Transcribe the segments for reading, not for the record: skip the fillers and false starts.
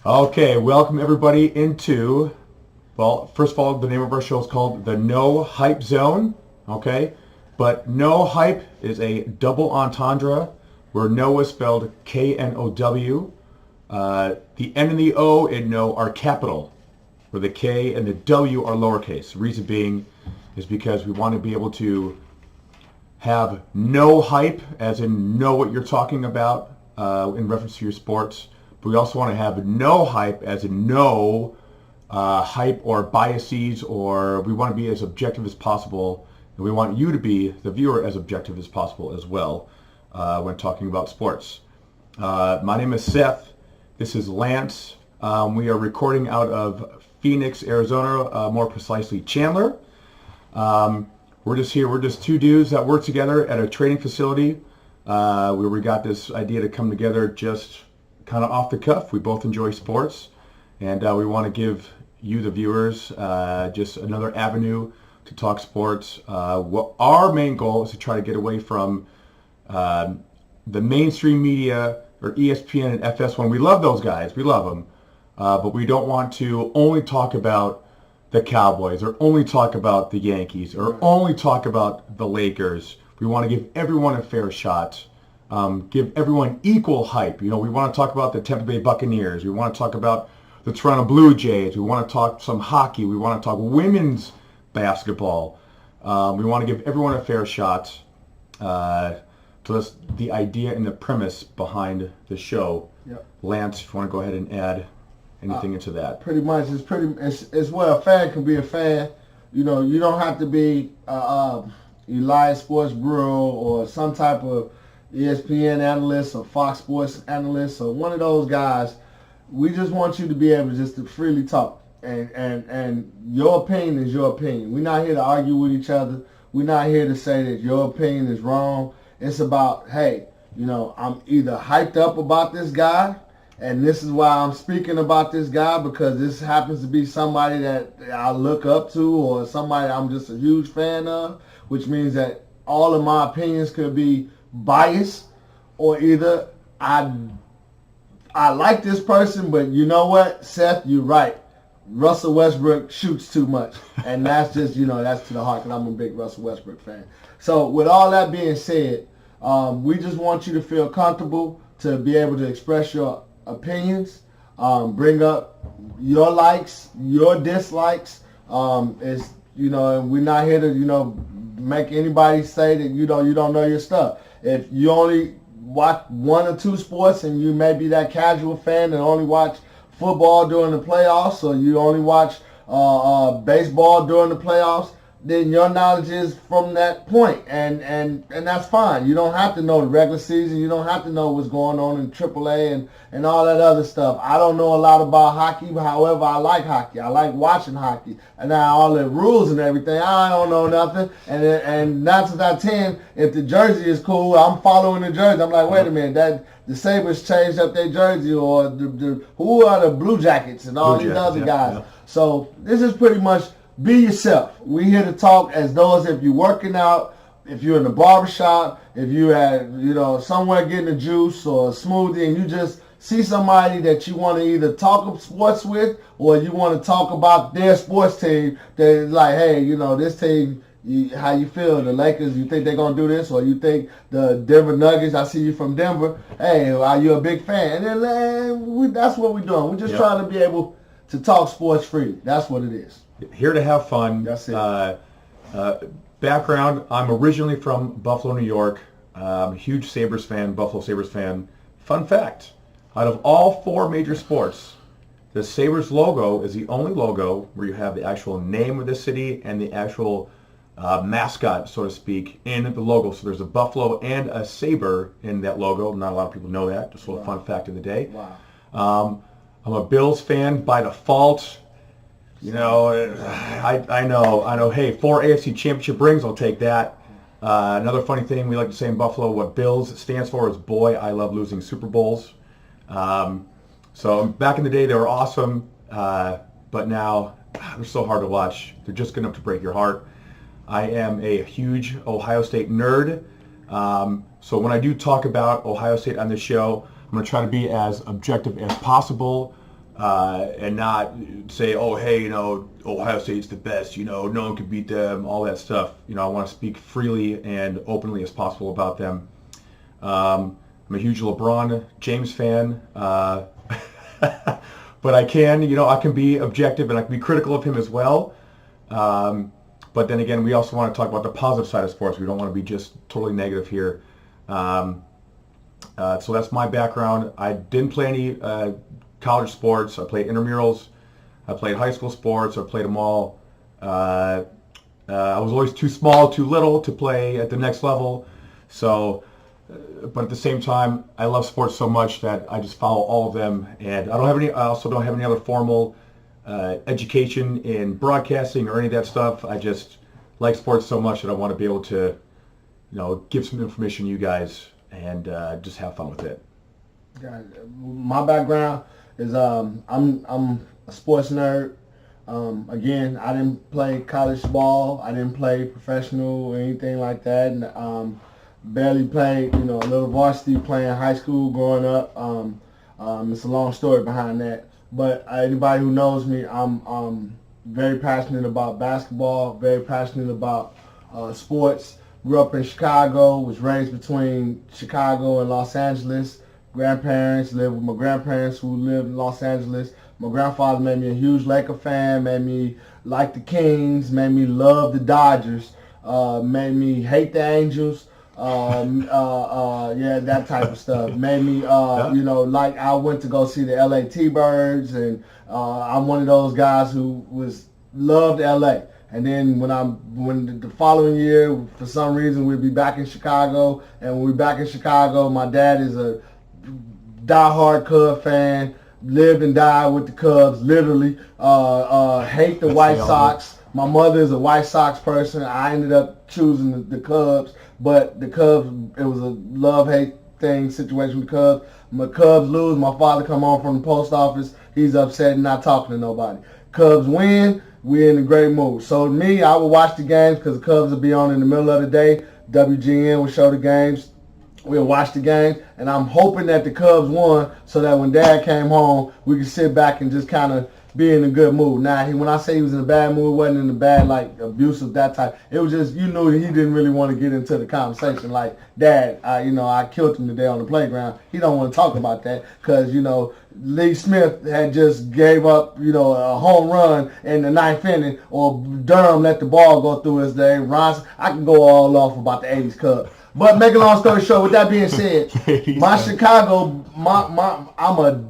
Okay, welcome everybody into, well, first of all, the name of our show is called the No Hype Zone, okay? But no hype is a double entendre where no is spelled K-N-O-W. The N and the O in no are capital, where the K and the W are lowercase. The reason being is because we want to be able to have no hype, as in know what you're talking about in reference to your sports. But we also want to have no hype, as in no hype or biases, or we want to be as objective as possible. And we want you to be, the viewer, as objective as possible as well when talking about sports. My name is Seth. This is Lance. We are recording out of Phoenix, Arizona, more precisely Chandler. We're just here. We're just two dudes that work together at a training facility where we got this idea to come together just kind of off the cuff. We both enjoy sports, and we want to give you, the viewers, just another avenue to talk sports. What our main goal is to try to get away from the mainstream media or ESPN and FS1. We love those guys. We love them. But we don't want to only talk about the Cowboys or only talk about the Yankees or only talk about the Lakers. We want to give everyone a fair shot. Give everyone equal hype. You know, we want to talk about the Tampa Bay Buccaneers. We want to talk about the Toronto Blue Jays. We want to talk some hockey. We want to talk women's basketball. We want to give everyone a fair shot. So that's the idea and the premise behind the show. Yep. Lance, if you want to go ahead and add anything into that. Pretty much, it's where a fan can be a fan. You know, you don't have to be Elias Sports Bureau or some type of ESPN analyst or Fox Sports analyst or one of those guys. We just want you to be able just to freely talk. And your opinion is your opinion. We're not here to argue with each other. We're not here to say that your opinion is wrong. It's about, hey, you know, I'm either hyped up about this guy, and this is why I'm speaking about this guy, because this happens to be somebody that I look up to or somebody I'm just a huge fan of, which means that all of my opinions could be biased, or either I like this person, but you know what, Seth, you're right. Russell Westbrook shoots too much. And that's just, you know, that's to the heart, because I'm a big Russell Westbrook fan. So with all that being said, we just want you to feel comfortable to be able to express your opinions, bring up your likes, your dislikes. It's, you know, and we're not here to, you know, make anybody say that you don't know your stuff. If you only watch one or two sports and you may be that casual fan and only watch football during the playoffs, or you only watch baseball during the playoffs, then your knowledge is from that point, and that's fine. You don't have to know the regular season. You don't have to know what's going on in AAA and all that other stuff. I don't know a lot about hockey, however, I like hockey. I like watching hockey. And now all the rules and everything, I don't know nothing. And 9 times out of 10, if the jersey is cool, I'm following the jersey. I'm like, wait a minute, that the Sabres changed up their jersey, or who are the Blue Jackets and all these other guys. Yeah. So this is pretty much, be yourself. We're here to talk as those, if you're working out, if you're in the barbershop, if you're at, you know, somewhere getting a juice or a smoothie, and you just see somebody that you want to either talk sports with, or you want to talk about their sports team, they're like, hey, you know, this team, how you feel? The Lakers, you think they're going to do this? Or you think the Denver Nuggets, I see you from Denver, hey, are you a big fan? And then that's what we're doing. We're just trying to be able to talk sports freely. That's what it is. Here to have fun. That's it. Background, I'm originally from Buffalo, New York. I'm a huge Sabres fan, Buffalo Sabres fan. Fun fact, out of all 4 major sports, the Sabres logo is the only logo where you have the actual name of the city and the actual mascot, so to speak, in the logo. So there's a buffalo and a saber in that logo. Not a lot of people know that. Just a little fun fact of the day. Wow. I'm a Bills fan by default. You know, I know. Hey, 4 AFC championship rings, I'll take that. Another funny thing we like to say in Buffalo, what Bills stands for is, boy, I love losing Super Bowls. So back in the day, they were awesome, but now they're so hard to watch. They're just good enough to break your heart. I am a huge Ohio State nerd. So when I do talk about Ohio State on this show, I'm going to try to be as objective as possible. and not say, oh, hey, Ohio State's the best, no one can beat them, all that stuff. I want to speak freely and openly as possible about them. I'm a huge LeBron James fan, but I can be objective and I can be critical of him as well. But then again, we also want to talk about the positive side of sports. We don't want to be just totally negative here. So that's my background. I didn't play any college sports. I played intramurals. I played high school sports. I played them all. I was always too small, too little to play at the next level. So, but at the same time, I love sports so much that I just follow all of them. And I also don't have any other formal education in broadcasting or any of that stuff. I just like sports so much that I want to be able to, give some information to you guys and just have fun with it. My background is I'm a sports nerd. Again, I didn't play college ball. I didn't play professional or anything like that. And, barely played, a little varsity playing high school growing up. It's a long story behind that. But anybody who knows me, I'm very passionate about basketball, very passionate about sports. Grew up in Chicago, was raised between Chicago and Los Angeles. Grandparents, lived with my grandparents who lived in Los Angeles. My grandfather made me a huge Laker fan, made me like the Kings, made me love the Dodgers, made me hate the Angels. Yeah, that type of stuff made me, like I went to go see the LA T-Birds, and I'm one of those guys who loved LA. And then when the following year, for some reason, we'd be back in Chicago, and when we're back in Chicago, my dad is a diehard Cub fan, lived and died with the Cubs, literally. Hate the White Sox. My mother is a White Sox person. I ended up choosing the Cubs. But the Cubs, it was a love-hate situation with the Cubs. My Cubs lose, my father come home from the post office, he's upset and not talking to nobody. Cubs win, we're in a great mood. So me, I would watch the games because the Cubs would be on in the middle of the day. WGN would show the games. We'll watch the games, and I'm hoping that the Cubs won so that when Dad came home, we could sit back and just kind of be in a good mood. Now, when I say he was in a bad mood, it wasn't in a bad, abusive, that type. It was just, you knew that he didn't really want to get into the conversation. Like, Dad, I killed him today on the playground. He don't want to talk about that because, Lee Smith had just gave up, a home run in the ninth inning, or Durham let the ball go through his day. I can go all off about the 80s Cubs. But make a long story short, with that being said, my Chicago, I'm a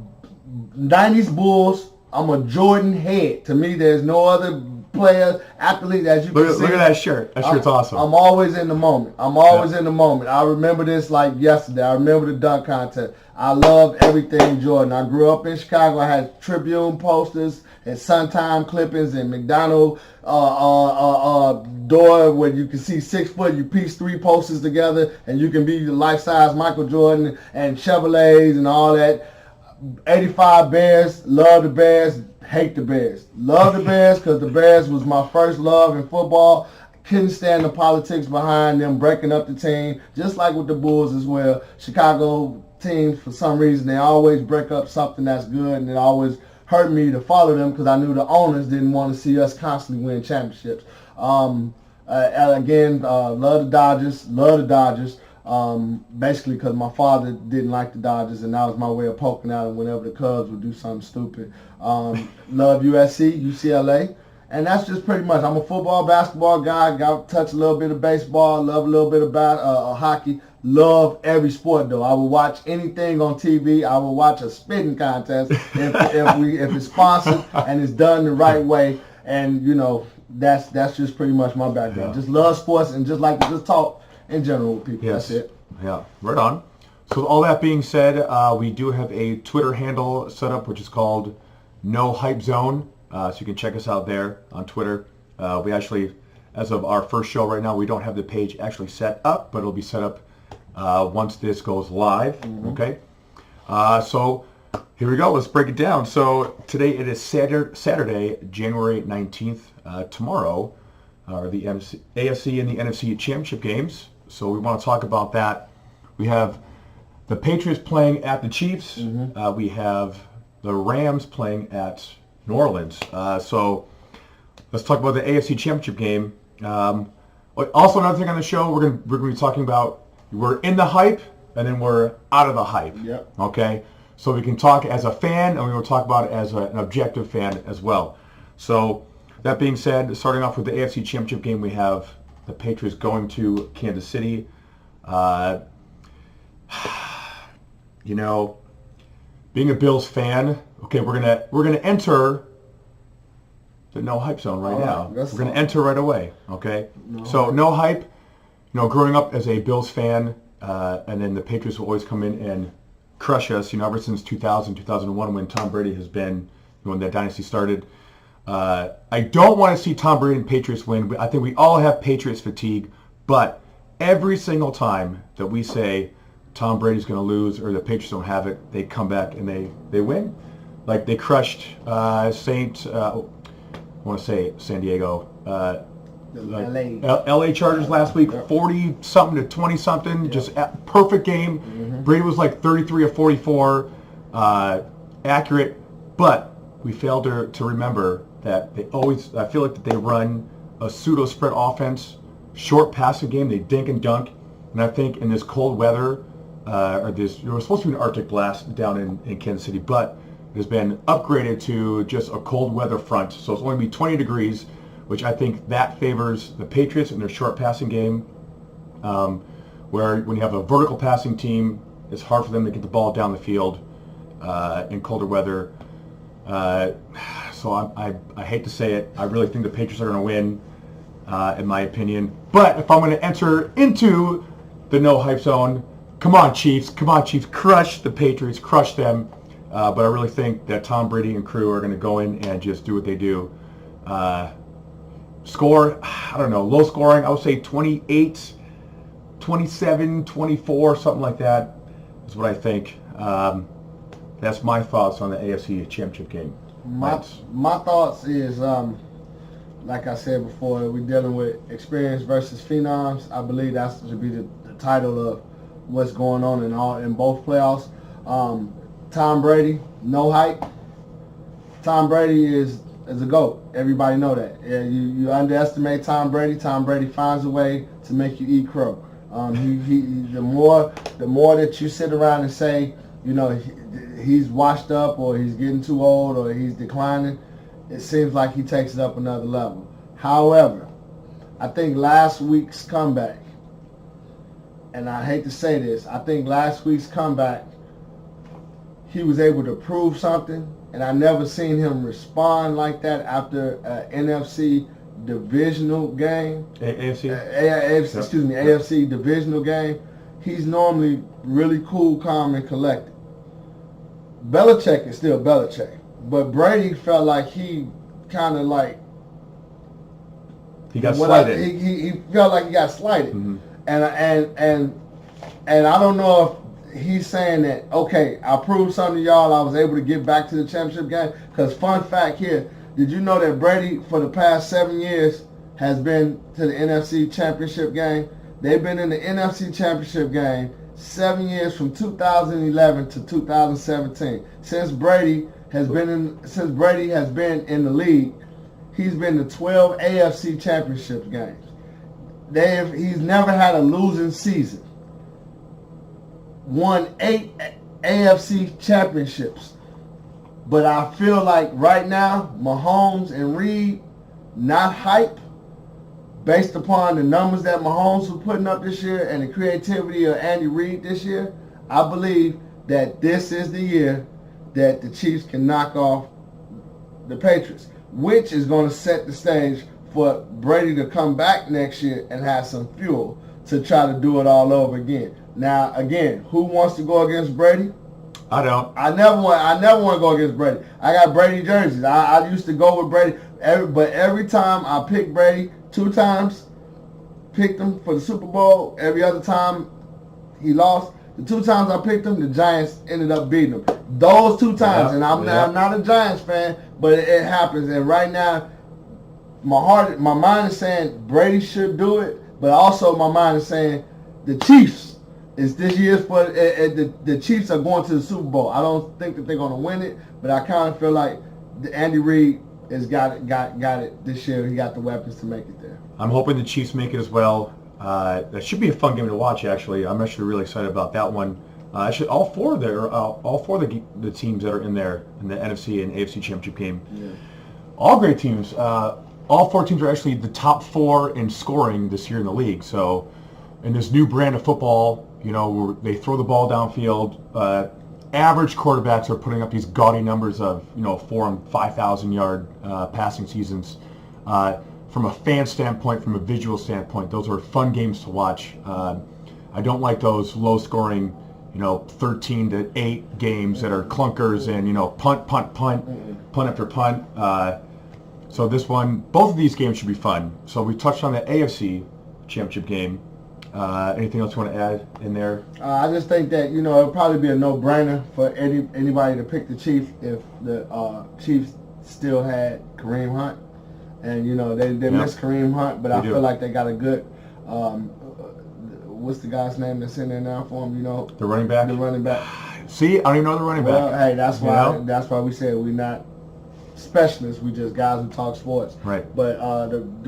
90s Bulls. I'm a Jordan head. To me, there's no other player, athlete, as you can see. Look at that shirt. That shirt's awesome. I'm always in the moment. In the moment. I remember this like yesterday. I remember the dunk contest. I loved everything Jordan. I grew up in Chicago. I had Tribune posters and Suntime clippings and McDonald door where you can see 6 foot. You piece 3 posters together and you can be the life-size Michael Jordan and Chevrolets and all that. 85 Bears, love the Bears, hate the Bears. Love the Bears because the Bears was my first love in football. Couldn't stand the politics behind them breaking up the team, just like with the Bulls as well. Chicago teams, for some reason, they always break up something that's good, and it always hurt me to follow them because I knew the owners didn't want to see us constantly win championships. Love the Dodgers. Basically because my father didn't like the Dodgers, and that was my way of poking out whenever the Cubs would do something stupid. Love USC, UCLA, and that's just pretty much. I'm a football, basketball guy. Got to touch a little bit of baseball. Love a little bit about hockey. Love every sport though. I will watch anything on TV. I will watch a spitting contest if it's sponsored and it's done the right way. And that's just pretty much my background. Yeah. Just love sports and just like to just talk in general with people. Yes. That's it. Yeah, right on. So with all that being said, we do have a Twitter handle set up, which is called No Hype Zone. So you can check us out there on Twitter. We actually, as of our first show right now, we don't have the page actually set up, but it'll be set up once this goes live. Mm-hmm. Okay. So here we go. Let's break it down. So today it is Saturday, January 19th. Tomorrow are the AFC and the NFC championship games. So we want to talk about that. We have the Patriots playing at the Chiefs. Mm-hmm. We have the Rams playing at New Orleans. So let's talk about the AFC Championship game. Also, another thing on the show, we're gonna be talking about, we're in the hype and then we're out of the hype. Yep. Okay. So we can talk as a fan, and we will talk about it as an objective fan as well. So that being said, starting off with the AFC Championship game, we have the Patriots going to Kansas City. You know, being a Bills fan, okay, we're gonna enter the no hype zone right now. We're gonna enter right away. Okay, no hype. You know, growing up as a Bills fan, and then the Patriots will always come in and crush us. You know, ever since 2000, 2001, when Tom Brady has been, when that dynasty started. I don't want to see Tom Brady and Patriots win. I think we all have Patriots fatigue, but every single time that we say Tom Brady's going to lose or the Patriots don't have it, they come back and they win. Like they crushed I want to say San Diego. LA Chargers last week, 40-something to 20-something, just perfect game. Brady was like 33 or 44, accurate, but we failed to remember that they always, I feel like that they run a pseudo-spread offense, short passing game, they dink and dunk, and I think in this cold weather, it was supposed to be an Arctic blast down in Kansas City, but it has been upgraded to just a cold weather front, so it's only going to be 20 degrees, which I think that favors the Patriots in their short passing game, where when you have a vertical passing team, it's hard for them to get the ball down the field in colder weather. So I hate to say it, I really think the Patriots are going to win, in my opinion. But if I'm going to enter into the no hype zone, come on Chiefs, crush the Patriots, crush them. But I really think that Tom Brady and crew are going to go in and just do what they do. Score, I don't know, low scoring, I would say 28, 27, 24, something like that is what I think. That's my thoughts on the AFC Championship game. My thoughts is, like I said before, we're dealing with experience versus phenoms. I believe that should be the title of what's going on in both playoffs. Tom Brady, no hype. Tom Brady is a GOAT. Everybody know that. Yeah, you underestimate Tom Brady. Tom Brady finds a way to make you eat crow. The more that you sit around and say, you know, he's washed up or he's getting too old or he's declining, it seems like he takes it up another level. However, I think last week's comeback, and I hate to say this, I think last week's comeback, he was able to prove something, and I never seen him respond like that after an NFC divisional game. AFC divisional game. He's normally really cool, calm, and collected. Belichick is still Belichick, but Brady felt like he kind of like he got slighted. He felt like he got slighted, and I don't know if he's saying that, okay, I proved something to y'all, I was able to get back to the championship game. Because fun fact here, did you know that Brady for the past 7 years has been to the NFC championship game? They've been in the NFC championship game 7 years, from 2011 to 2017. Since Brady has been in the league, he's been to 12 AFC championship games. He's never had a losing season. Won 8 AFC championships. But I feel like right now, Mahomes and Reed, not hype, based upon the numbers that Mahomes was putting up this year and the creativity of Andy Reid this year. I believe that this is the year that the Chiefs can knock off the Patriots, which is going to set the stage for Brady to come back next year and have some fuel to try to do it all over again. Now, again, who wants to go against Brady? I don't. I never want to go against Brady. I got Brady jerseys. I used to go with Brady, but every time I picked Brady, 2 times, picked him for the Super Bowl. Every other time he lost. The 2 times I picked him, the Giants ended up beating him. Those 2 times, and I'm not a Giants fan, but it happens. And right now, my mind is saying Brady should do it, but also my mind is saying the Chiefs it's this year's for the Chiefs are going to the Super Bowl. I don't think that they're going to win it, but I kind of feel like Andy Reid has got it this year. He got the weapons to make it there. I'm hoping the Chiefs make it as well. That should be a fun game to watch. Actually, I'm actually really excited about that one. Actually, all four of the teams that are in there in the NFC and AFC Championship game, all great teams. All four teams are actually the top four in scoring this year in the league. So, in this new brand of football, where they throw the ball downfield. Average quarterbacks are putting up these gaudy numbers of 4,000 and 5,000 yard passing seasons. From a fan standpoint, from a visual standpoint, those are fun games to watch. I don't like those low scoring 13-8 games that are clunkers and punt after punt. So this one, both of these games should be fun. So we touched on the AFC Championship game. Anything else you want to add in there? I just think that it'll probably be a no-brainer for anybody to pick the Chiefs if the Chiefs still had Kareem Hunt, and they missed Kareem Hunt, but I feel like they got a good. What's the guy's name that's in there now for him? The running back. The running back. See, I don't even know the running back. Well, hey, that's why we said we're not specialists. We just guys who talk sports. Right. But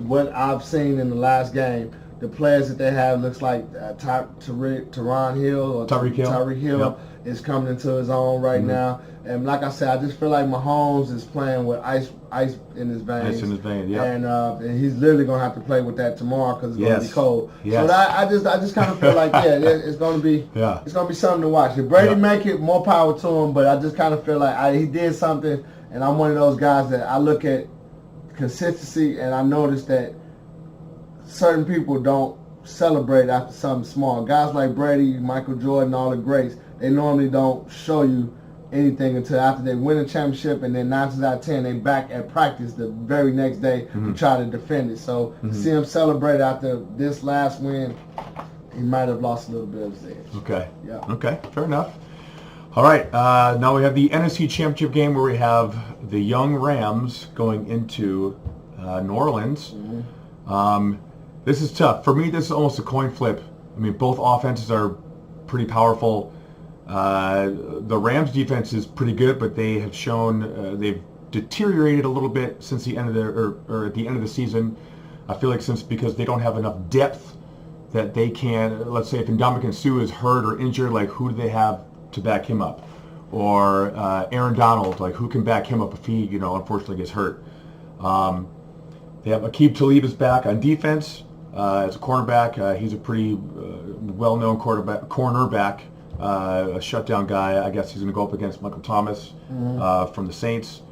what I've seen in the last game, the players that they have looks like Tyron Hill or Tyreek Hill is coming into his own right now. And like I said, I just feel like Mahomes is playing with ice in his veins. Ice in his veins, yeah. And he's literally going to have to play with that tomorrow because it's going to be cold. Yes. So I just kind of feel like it's going to be it's going to be something to watch. If Brady make it, more power to him. But I just kind of feel like he did something, and I'm one of those guys that I look at consistency, and I notice that certain people don't celebrate after something small. Guys like Brady, Michael Jordan, all the greats, they normally don't show you anything until after they win a championship, and then 9 times out of 10 they back at practice the very next day to try to defend it. So to see him celebrate after this last win, he might have lost a little bit of his edge. Okay. Yeah. Okay. Fair enough. All right. Now we have the NFC Championship game where we have the young Rams going into New Orleans. This is tough. For me, this is almost a coin flip. I mean, both offenses are pretty powerful. The Rams defense is pretty good, but they have shown they've deteriorated a little bit since the end of or at the end of the season. I feel like because they don't have enough depth that they can, let's say if Ndamukong Suh is hurt or injured, like who do they have to back him up? Or Aaron Donald, like who can back him up if he, unfortunately gets hurt? They have Aqib Talib is back on defense as a cornerback. He's a pretty well-known cornerback, a shutdown guy. I guess he's going to go up against Michael Thomas from the Saints.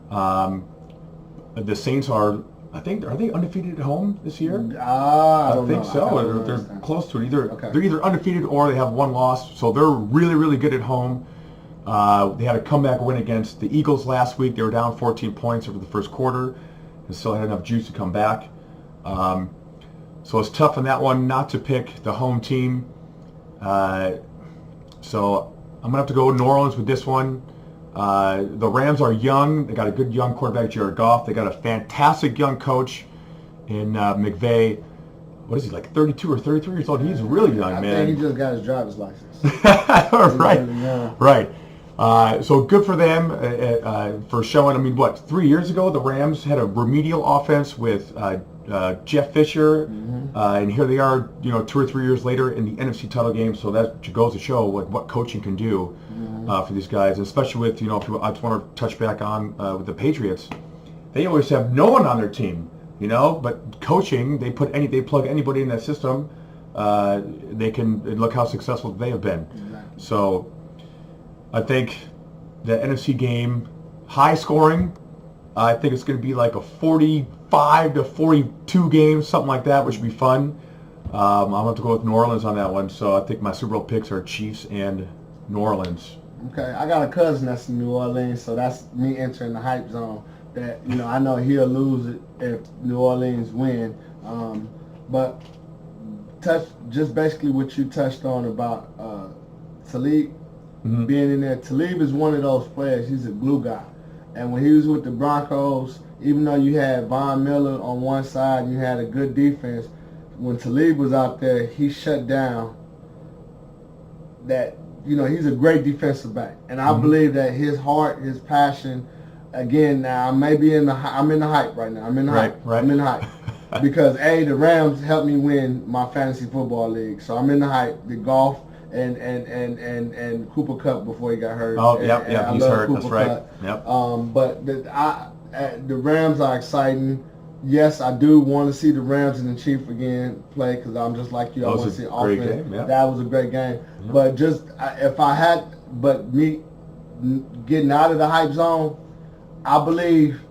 The Saints are they undefeated at home this year? I think so. They're close to it. They're either undefeated or they have one loss. So they're really, really good at home. They had a comeback win against the Eagles last week. They were down 14 points over the first quarter and still had enough juice to come back. So it's tough on that one not to pick the home team. So I'm going to have to go New Orleans with this one. The Rams are young. They got a good young quarterback, Jared Goff. They got a fantastic young coach in McVay. What is he, like 32 or 33 years old? He's really young, man. I think he just got his driver's license. Right. So good for them for showing. I mean, 3 years ago, the Rams had a remedial offense with Jeff Fisher, and here they are, 2 or 3 years later in the NFC title game. So that goes to show what coaching can do for these guys, and especially with I just want to touch back on with the Patriots. They always have no one on their team, but coaching, they plug anybody in that system. They can look how successful they have been. Exactly. So I think the NFC game, high scoring. I think it's going to be like a 45 to 42 game, something like that, which would be fun. I'm going to have to go with New Orleans on that one. So I think my Super Bowl picks are Chiefs and New Orleans. Okay, I got a cousin that's in New Orleans, so that's me entering the hype zone. That I know he'll lose it if New Orleans win. But just basically what you touched on about Talib being in there. Talib is one of those players. He's a glue guy. And when he was with the Broncos, even though you had Von Miller on one side and you had a good defense, when Talib was out there, he shut down he's a great defensive back, and I believe that his heart, his passion. Again, now I'm in the hype right now. I'm in the hype. Right. I'm in the hype because the Rams helped me win my fantasy football league, so I'm in the hype. The golf and Cooper Kupp before he got hurt. Oh, yep, he's hurt. Cooper That's right. Kupp. Yep. But the Rams are exciting. Yes, I do want to see the Rams and the Chiefs again play because I'm just like you. I want to see offense. Game, yeah. That was a great game. Yep. But me getting out of the hype zone, I believe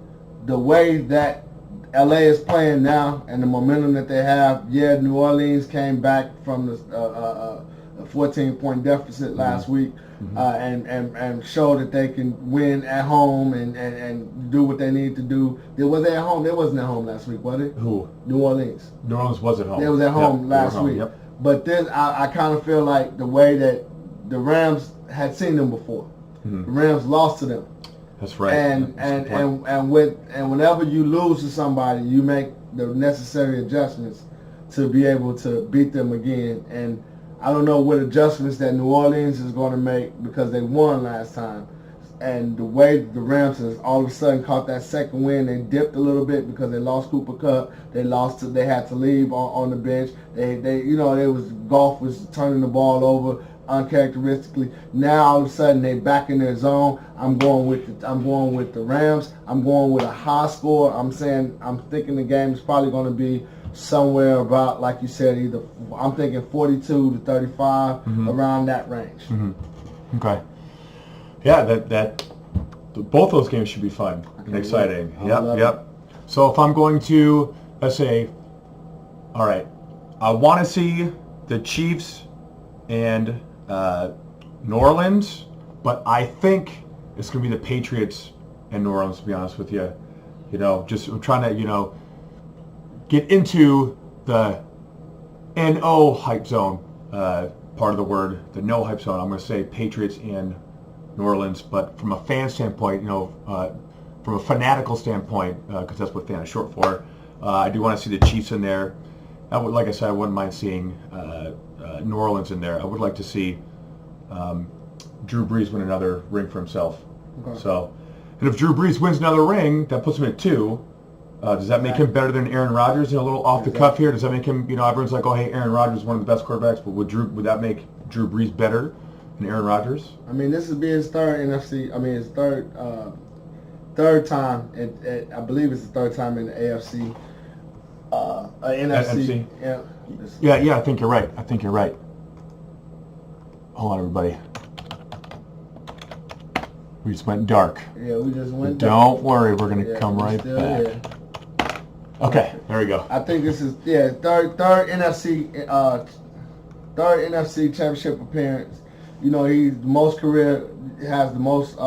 the way that LA is playing now and the momentum that they have. New Orleans came back from the 14-point deficit last week and show that they can win at home and do what they need to do. Was they at home? They wasn't at home last week, was it? Who? New Orleans. New Orleans was at home. They was at home last week. Yep. But this, I kind of feel like the way that the Rams had seen them before. The Rams lost to them. That's right. And whenever you lose to somebody, you make the necessary adjustments to be able to beat them again. And I don't know what adjustments that New Orleans is going to make because they won last time. And the way the Rams has all of a sudden caught that second win, they dipped a little bit because they lost Cooper Kupp. They had to leave on the bench. Golf was turning the ball over uncharacteristically. Now all of a sudden they back in their zone. I'm going with the Rams. I'm going with a high score. I'm thinking the game is probably going to be somewhere about, like you said, I'm thinking 42 to 35, around that range. Okay. Yeah, that both those games should be fun and exciting. Yep. So if I'm going to, let's say, all right, I want to see the Chiefs and New Orleans, but I think it's going to be the Patriots and New Orleans, to be honest with you. Just trying to, get into the kNOw hype zone part of the word, the no hype zone. I'm going to say Patriots and New Orleans, but from a fan standpoint, from a fanatical standpoint, because that's what fan is short for, I do want to see the Chiefs in there. Like I said, I wouldn't mind seeing New Orleans in there. I would like to see Drew Brees win another ring for himself. Okay. So, and if Drew Brees wins another ring, that puts him at 2. Does that make him better than Aaron Rodgers? A little off the cuff here. Does that make him? Everyone's like, oh, hey, Aaron Rodgers is one of the best quarterbacks, but would that make Drew Brees better than Aaron Rodgers? I mean, this is being his third NFC. I mean, his third time. I believe it's the third time in the AFC. NFC. Yeah. I think you're right. Hold on, everybody. We just went dark. Yeah, we just went dark. Don't worry, we're going to come right back. Here. Okay, there we go. I think this is third NFC championship appearance. He's has the most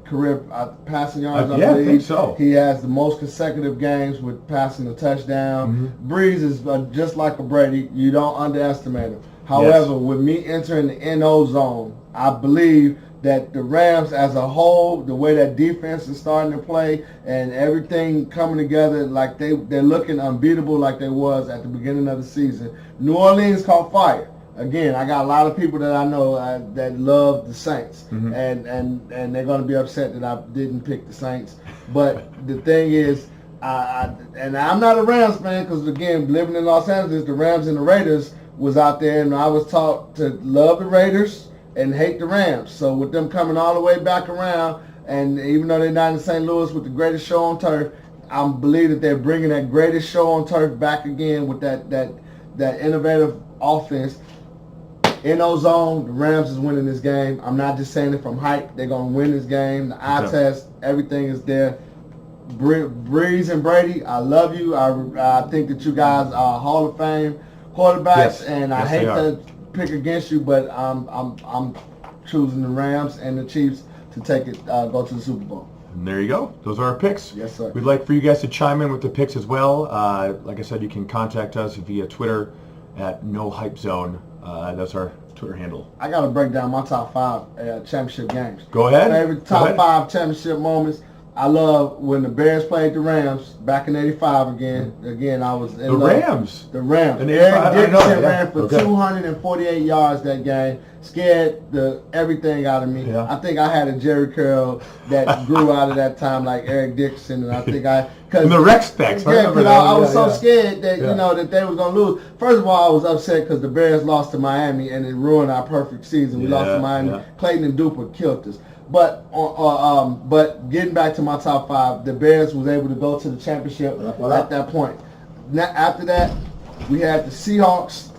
career passing yards. I believe. I think so. He has the most consecutive games with passing a touchdown. Breeze is just like a Brady. You don't underestimate him. However, with me entering the kNOw zone, I believe that the Rams as a whole, the way that defense is starting to play and everything coming together, like they're looking unbeatable like they was at the beginning of the season. New Orleans caught fire. Again, I got a lot of people that I know that love the Saints, and they're going to be upset that I didn't pick the Saints. But the thing is, and I'm not a Rams fan because, again, living in Los Angeles, the Rams and the Raiders was out there, and I was taught to love the Raiders and hate the Rams. So with them coming all the way back around, and even though they're not in St. Louis with the greatest show on turf, I believe that they're bringing that greatest show on turf back again with that innovative offense. kNOw zone, the Rams is winning this game. I'm not just saying it from hype. They're going to win this game. The eye test, everything is there. Breeze and Brady, I love you. I think that you guys are Hall of Fame quarterbacks, and I hate to pick against you, but I'm choosing the Rams and the Chiefs to take it, go to the Super Bowl. And there you go. Those are our picks. Yes, sir. We'd like for you guys to chime in with the picks as well. Like I said, you can contact us via Twitter at NoHypeZone. That's our Twitter handle. I got to break down my top 5 championship games. Go ahead. Favorite top 5 championship moments. I love when the Bears played the Rams back in '85 again. Again, I was in The love. Rams. The Rams. In Eric 85, Dickerson yeah. ran for 248 yards that game. Scared everything out of me. Yeah. I think I had a Jerry curl that grew out of that time, like Eric Dickerson, and I think And the Rex specs. Yeah, because I was so scared that Yeah. that they was gonna lose. First of all, I was upset because the Bears lost to Miami and it ruined our perfect season. We lost to Miami. Yeah. Clayton and Duper killed us. But getting back to my top 5, the Bears was able to go to the championship at that point. Now, after that, we had the Seahawks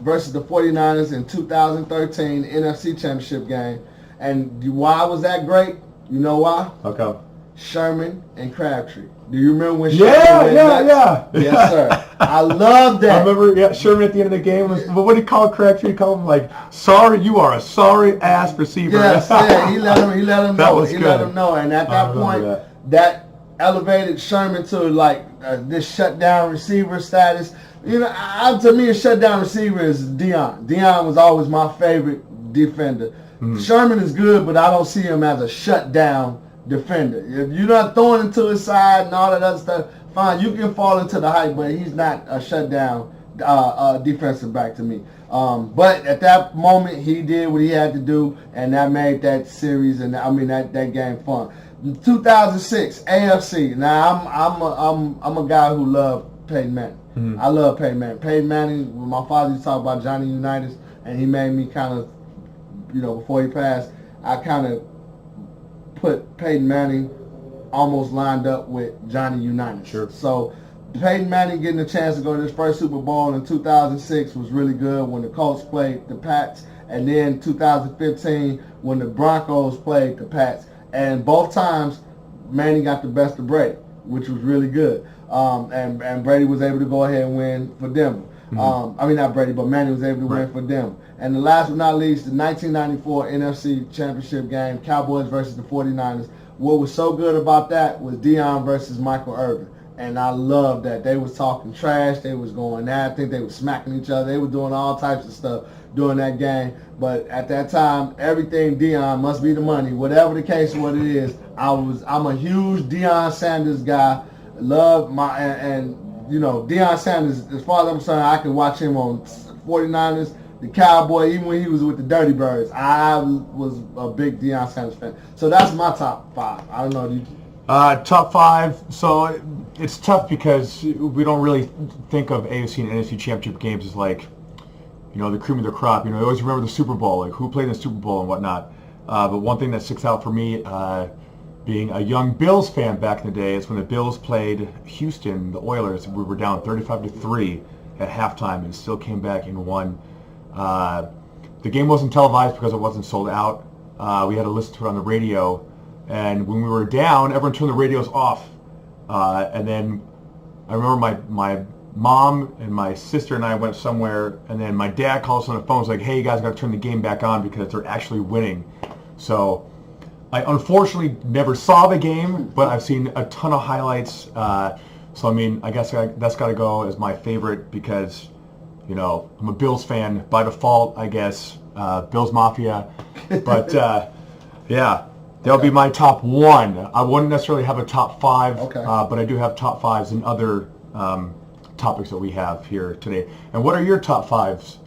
versus the 49ers in 2013 NFC Championship game. And why was that great? You know why? Okay. Sherman and Crabtree. Do you remember when Sherman went Yeah. Yes, sir. I love that. I remember, Sherman at the end of the game was, what did he call Crabtree? He called him like, sorry, you are a sorry ass receiver. Yes, yeah, he let him That know. was He good. let him know. And at that point, that elevated Sherman to like this shutdown receiver status. You know, to me, a shutdown receiver is Deion. Deion was always my favorite defender. Sherman is good, but I don't see him as a shutdown defender. If you're not throwing it to his side and all that other stuff, fine, you can fall into the hype, but he's not a shutdown defensive back to me. But at that moment, he did what he had to do, and that made that series and that game fun. 2006 AFC. Now I'm a guy who loved Peyton Manning. I love Peyton Manning. Peyton Manning. When my father used to talk about Johnny Unitas, and he made me kind of, before he passed, I kind of put Peyton Manning almost lined up with Johnny Unitas. Sure. So Peyton Manning getting a chance to go to his first Super Bowl in 2006 was really good when the Colts played the Pats, and then 2015 when the Broncos played the Pats. And both times, Manning got the best of Brady, which was really good. And Brady was able to go ahead and win for Denver. Not Brady, but Manning was able to win for Denver. And the last but not least, the 1994 NFC Championship game, Cowboys versus the 49ers. What was so good about that was Deion versus Michael Irvin. And I loved that. They was talking trash. They was going at. I think they was smacking each other. They were doing all types of stuff during that game. But at that time, everything Deion must be the money. Whatever the case, what it is, I'm a huge Deion Sanders guy. Love Deion Sanders, as far as I'm concerned, I can watch him on 49ers, the Cowboy, even when he was with the Dirty Birds. I was a big Deion Sanders fan. So that's my top 5. I don't know. Top 5. So it's tough because we don't really think of AFC and NFC championship games as like, the cream of the crop. You always remember the Super Bowl, like who played in the Super Bowl and whatnot. But one thing that sticks out for me, being a young Bills fan back in the day, is when the Bills played Houston, the Oilers. We were down 35-3 at halftime and still came back and won. The game wasn't televised because it wasn't sold out. We had to listen to it on the radio. And when we were down, everyone turned the radios off. And then I remember my mom and my sister and I went somewhere, and then my dad called us on the phone. Was like, "Hey, you guys got to turn the game back on because they're actually winning." So I unfortunately never saw the game, but I've seen a ton of highlights. So I guess that's got to go as my favorite because, I'm a Bills fan by default. I guess Bills Mafia, but yeah. That'll be my top 1. I wouldn't necessarily have a top 5, but I do have top 5s in other topics that we have here today. And what are your top 5s,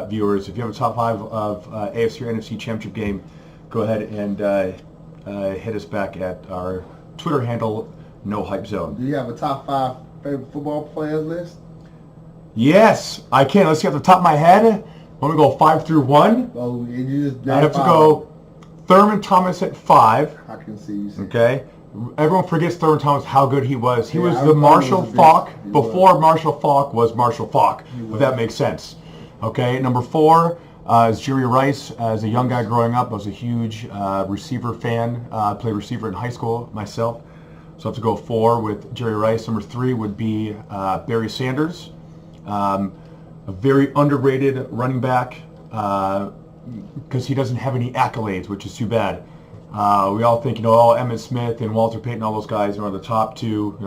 viewers? If you have a top 5 of AFC or NFC Championship game, go ahead and hit us back at our Twitter handle, No Hype Zone. Do you have a top 5 favorite football players list? Yes, I can. Let's see off the top of my head. Want to go 5 through 1? Oh, you just I have to go Thurman Thomas at 5. I can see you. Okay. Everyone forgets Thurman Thomas, how good he was. He was the Marshall Faulk before Marshall Faulk was Marshall Faulk, if that makes sense. Okay. Number 4 is Jerry Rice. As a young guy growing up, I was a huge receiver fan. I played receiver in high school myself. So I have to go 4 with Jerry Rice. Number 3 would be Barry Sanders. A very underrated running back. Because he doesn't have any accolades, which is too bad. We all think, Emmitt Smith and Walter Payton, all those guys are the top 2.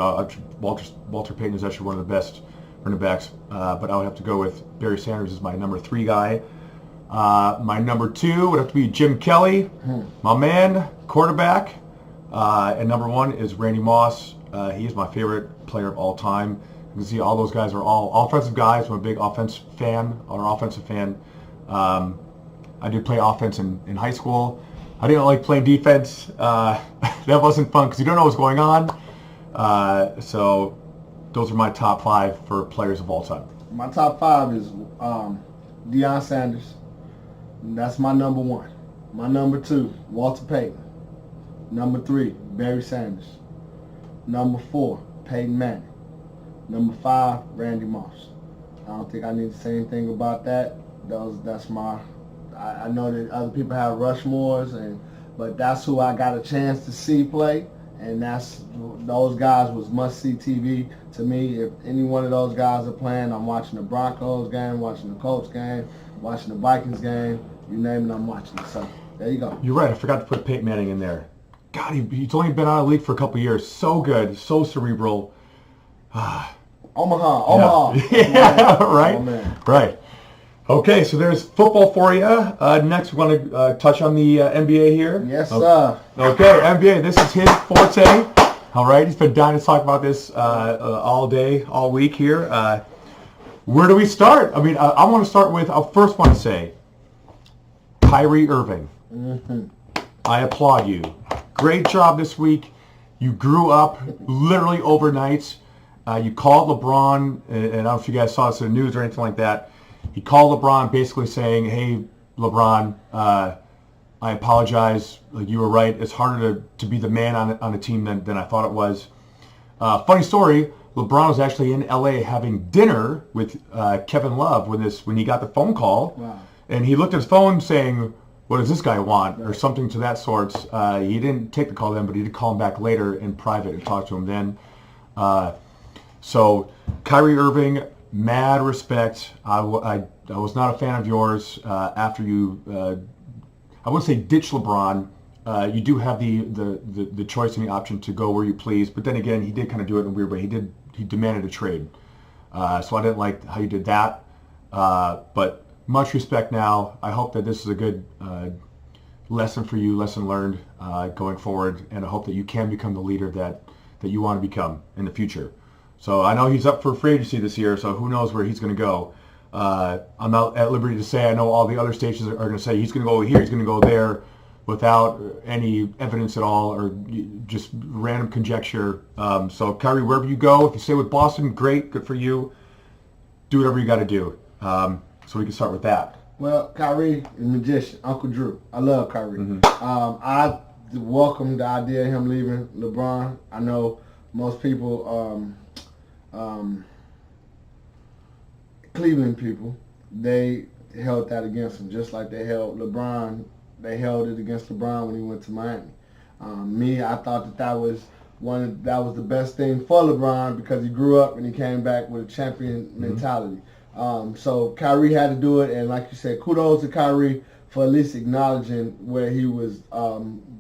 Walter Payton is actually one of the best running backs, but I would have to go with Barry Sanders as my number 3 guy. My number 2 would have to be Jim Kelly, my man, quarterback. And number 1 is Randy Moss. He is my favorite player of all time. You can see all those guys are all offensive guys. I'm a big offensive fan. I did play offense in high school. I didn't like playing defense. That wasn't fun because you don't know what's going on. So those are my top 5 for players of all time. My top 5 is Deion Sanders. That's my number 1. My number 2, Walter Payton. Number 3, Barry Sanders. Number 4, Peyton Manning. Number 5, Randy Moss. I don't think I need to say anything about that. That's my. I know that other people have Rushmores, but that's who I got a chance to see play, and those guys was must-see TV to me. If any one of those guys are playing, I'm watching the Broncos game, watching the Colts game, watching the Vikings game. You name it, I'm watching it. So there you go. You're right. I forgot to put Peyton Manning in there. God, he's only been out of the league for a couple of years. So good, so cerebral. Omaha. Yeah, right. Oh, man. Right. Okay, so there's football for you. Next, we're going to touch on the NBA here. Yes, sir. Okay, NBA. This is his forte. All right, he's been dying to talk about this all day, all week here. Where do we start? I mean, I want to start with. I first want to say, Kyrie Irving. Mm-hmm. I applaud you. Great job this week. You grew up literally overnight. You called LeBron, and I don't know if you guys saw this in the news or anything like that. He called LeBron basically saying, hey, LeBron, I apologize. Like, you were right. It's harder to be the man on a team than I thought it was. Funny story, LeBron was actually in L.A. having dinner with Kevin Love when he got the phone call. Wow. And he looked at his phone saying, what does this guy want? Or something to that sort. He didn't take the call then, but he did call him back later in private and talk to him then. So Kyrie Irving, mad respect. I was not a fan of yours after you, I wouldn't say ditch LeBron. You do have the choice and the option to go where you please. But then again, he did kind of do it in a weird way. He demanded a trade. So I didn't like how you did that. But much respect now. I hope that this is a good lesson for you, lesson learned going forward. And I hope that you can become the leader that you want to become in the future. So I know he's up for free agency this year, so who knows where he's going to go. I'm not at liberty to say. I know all the other stations are going to say he's going to go here, he's going to go there, without any evidence at all or just random conjecture. So Kyrie, wherever you go, if you stay with Boston, great, good for you. Do whatever you got to do. So we can start with that. Well, Kyrie is a magician, Uncle Drew. I love Kyrie. Mm-hmm. I welcome the idea of him leaving LeBron. I know most people, Cleveland people, they held that against him, just like they held LeBron. They held it against LeBron when he went to Miami. I thought that was the best thing for LeBron because he grew up and he came back with a champion mentality. So Kyrie had to do it, and like you said, kudos to Kyrie for at least acknowledging where he was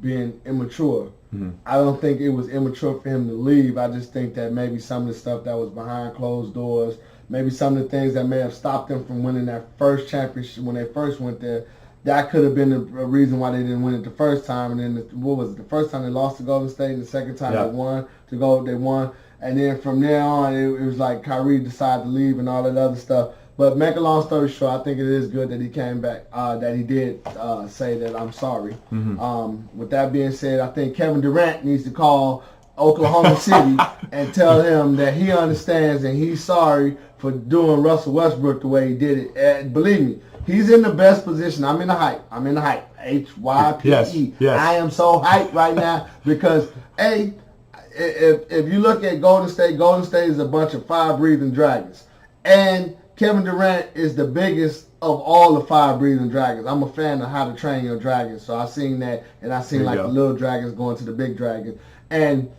being immature. Mm-hmm. I don't think it was immature for him to leave. I just think that maybe some of the stuff that was behind closed doors, maybe some of the things that may have stopped them from winning that first championship when they first went there, that could have been a reason why they didn't win it the first time. And then the first time they lost to Golden State, and the second time they won. And then from there on, it was like Kyrie decided to leave and all that other stuff. But make a long story short, I think it is good that he came back, that he did say that I'm sorry. Mm-hmm. With that being said, I think Kevin Durant needs to call Oklahoma City and tell him that he understands and he's sorry for doing Russell Westbrook the way he did it. And believe me, he's in the best position. I'm in the hype. HYPE. Yes. I am so hyped right now because, if you look at Golden State is a bunch of fire-breathing dragons. And Kevin Durant is the biggest of all the fire-breathing dragons. I'm a fan of How to Train Your Dragon, so I've seen that, and I've seen the little dragons going to the big dragon. And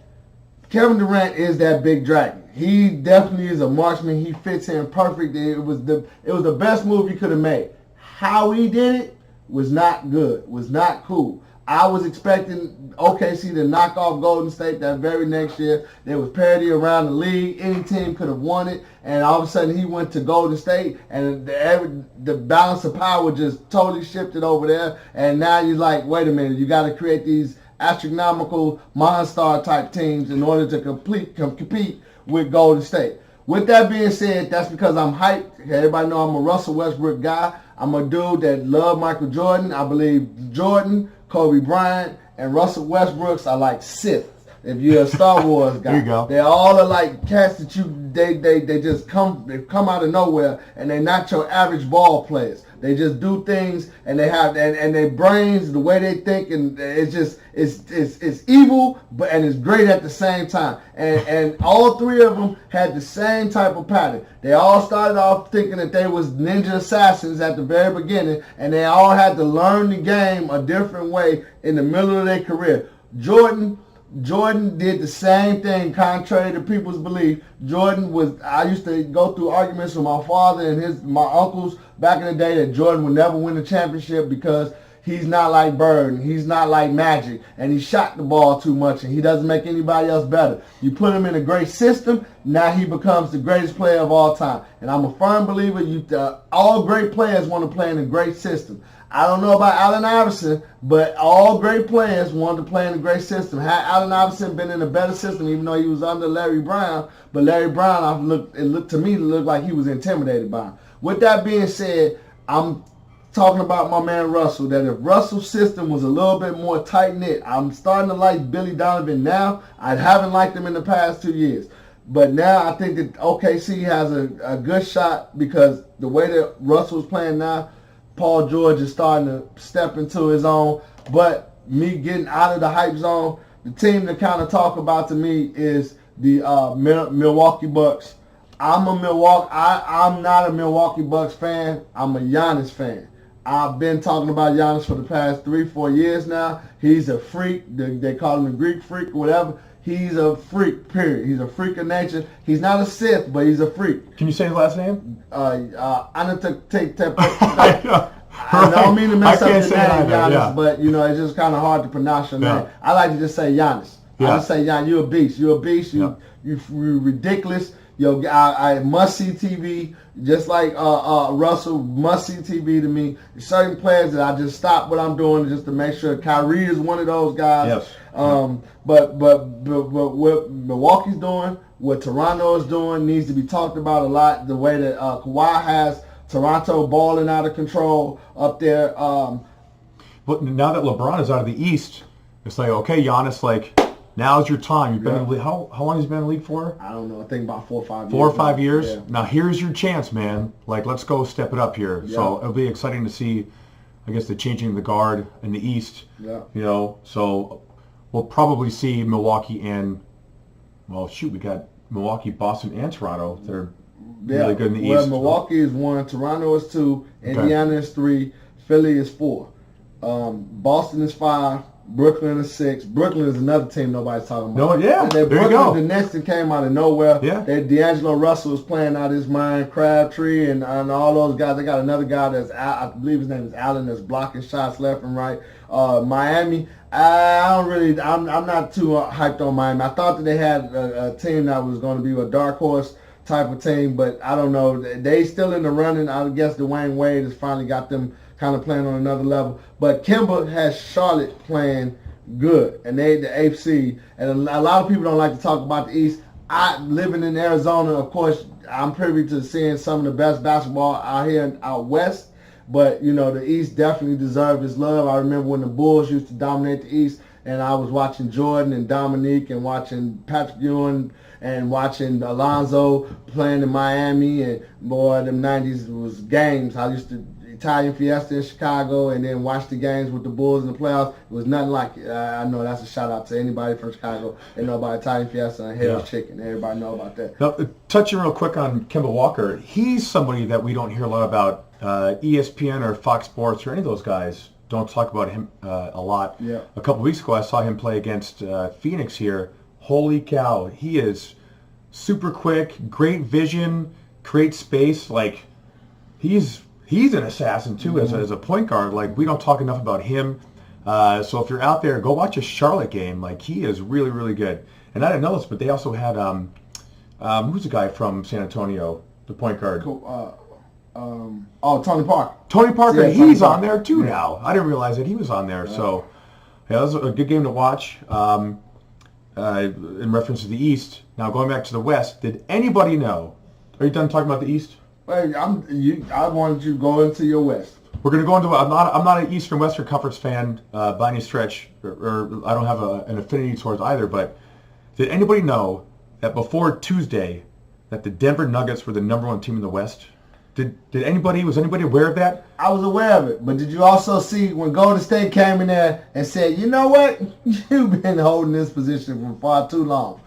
Kevin Durant is that big dragon. He definitely is a marksman. He fits in perfect. It was the best move he could have made. How he did it was not good, was not cool. I was expecting OKC to knock off Golden State that very next year. There was parity around the league. Any team could have won it. And all of a sudden he went to Golden State and the balance of power just totally shifted over there. And now you're like, wait a minute, you got to create these astronomical Monstar type teams in order to compete with Golden State. With that being said, that's because I'm hyped. Everybody know I'm a Russell Westbrook guy. I'm a dude that love Michael Jordan. I believe Jordan, Kobe Bryant, and Russell Westbrooks are like Sith. If you're a Star Wars guy, there you go. They all are like cats that they just come out of nowhere, and they're not your average ball players. They just do things, and they have and their brains, the way they think, and it's evil, and it's great at the same time. And all three of them had the same type of pattern. They all started off thinking that they was ninja assassins at the very beginning, and they all had to learn the game a different way in the middle of their career. Jordan did the same thing, contrary to people's belief. I used to go through arguments with my father and my uncles back in the day that Jordan would never win a championship because he's not like Bird and he's not like Magic and he shot the ball too much and he doesn't make anybody else better. You put him in a great system, now he becomes the greatest player of all time. And I'm a firm believer all great players want to play in a great system. I don't know about Allen Iverson, but all great players wanted to play in a great system. Had Allen Iverson been in a better system, even though he was under Larry Brown, but Larry Brown, it looked like he was intimidated by him. With that being said, I'm talking about my man Russell, that if Russell's system was a little bit more tight-knit, I'm starting to like Billy Donovan now. I haven't liked him in the past 2 years. But now I think that OKC has a good shot because the way that Russell's playing now, Paul George is starting to step into his own. But me getting out of the hype zone, the team to kind of talk about to me is the Milwaukee Bucks. I'm not a Milwaukee Bucks fan. I'm a Giannis fan. I've been talking about Giannis for the past 3-4 years now. He's a freak. They call him the Greek freak or whatever. He's a freak, period. He's a freak of nature. He's not a Sith, but he's a freak. Can you say his last name? I don't mean to mess up your name, Giannis, but it's just kind of hard to pronounce your name. I like to just say Giannis. I just say Giannis. You're a beast. You're a beast. You're ridiculous. I must see TV. Just like Russell, must see TV to me. There's certain players that I just stop what I'm doing just to make sure. Kyrie is one of those guys. Yes. But what Milwaukee's doing, what Toronto is doing, needs to be talked about a lot. The way that Kawhi has Toronto balling out of control up there. But now that LeBron is out of the East, it's like, okay, Giannis, now's your time. You've been in the league. How long has he been in the league for? I don't know. I think about 4 or 5 years. 4 or 5 years? Yeah. Now here's your chance, man. Let's go step it up here. Yeah. So it'll be exciting to see, I guess, the changing of the guard in the East. Yeah. So we'll probably see Milwaukee and, we got Milwaukee, Boston, and Toronto. They're really good in the East. Well, Milwaukee is 1, Toronto is 2, Indiana is 3, Philly is 4. Boston is 5, Brooklyn is 6. Brooklyn is another team nobody's talking about. No, yeah, there Brooklyn, you go. The next that came out of nowhere. Yeah. D'Angelo Russell is playing out his mind. Crabtree and all those guys. They got another guy I believe his name is Allen, that's blocking shots left and right. Miami, I'm not too hyped on Miami. I thought that they had a team that was going to be a dark horse type of team, but I don't know. They still in the running. I guess Dwayne Wade has finally got them kind of playing on another level. But Kemba has Charlotte playing good, and they the AFC. And a lot of people don't like to talk about the East. Living in Arizona, of course, I'm privy to seeing some of the best basketball out west. But, the East definitely deserves his love. I remember when the Bulls used to dominate the East, and I was watching Jordan and Dominique and watching Patrick Ewing and watching Alonzo playing in Miami. And, boy, them 90s was games. I used to Italian Fiesta in Chicago and then watch the games with the Bulls in the playoffs. It was nothing like it. I know that's a shout out to anybody from Chicago. They know about Italian Fiesta and Hell's Chicken. Everybody know about that. Now, touching real quick on Kemba Walker, he's somebody that we don't hear a lot about. ESPN or Fox Sports or any of those guys don't talk about him a lot. Yeah. A couple weeks ago, I saw him play against Phoenix here. Holy cow, he is super quick, great vision, creates space. He's an assassin too as a point guard. We don't talk enough about him. So if you're out there, go watch a Charlotte game. He is really, really good. And I didn't know this, but they also had who's the guy from San Antonio, the point guard? Tony Parker. Tony Parker, Yeah, he's on there too now. I didn't realize that he was on there. So Yeah, that was a good game to watch. In reference to the East. Now going back to the West, did anybody know? Are you done talking about the East? Wait, I wanted you to go into your West. We're going to go into. I'm not an Eastern Western Conference fan by any stretch, or I don't have an affinity towards either. But did anybody know that before Tuesday, that the Denver Nuggets were the number one team in the West? Was anybody aware of that? I was aware of it, but did you also see when Golden State came in there and said, you know what? You've been holding this position for far too long.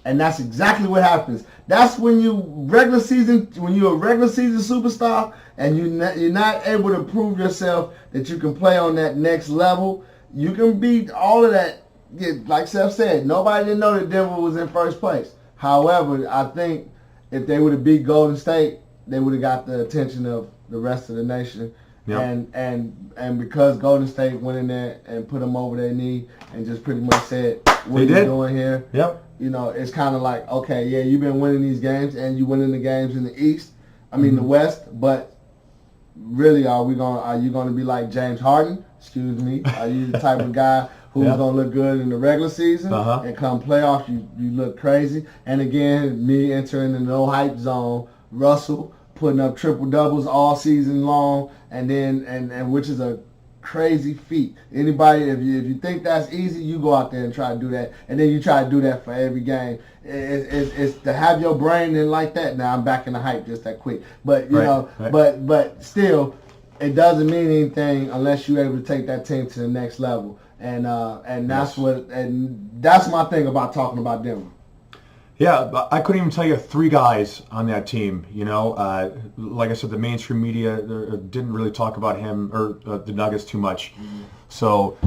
And that's exactly what happens. That's when you're a regular season superstar and you're not able to prove yourself that you can play on that next level. You can beat all of that. Yeah, like Seth said, nobody didn't know that Denver was in first place. However, I think if they would have beat Golden State, they would have got the attention of the rest of the nation. Yep. And because Golden State went in there and put them over their knee and just pretty much said, what are you doing here? Yep. You know, it's kind of like, okay, yeah, you've been winning these games and you winning the games in the East. The West. But really, are you going to be like James Harden? Excuse me. Are you the type of guy who's going to look good in the regular season and come playoffs, you look crazy? And again, me entering the no hype zone, Russell putting up triple doubles all season long, and then and which is a crazy feat. Anybody, if you think that's easy, you go out there and try to do that, and then you try to do that for every game. It's to have your brain in like that. Now I'm back in the hype just that quick, but but still, it doesn't mean anything unless you're able to take that team to the next level. And that's that's my thing about talking about Denver. Yeah, I couldn't even tell you 3 guys on that team. You know, like I said, the mainstream media didn't really talk about him or the Nuggets too much. Mm-hmm. So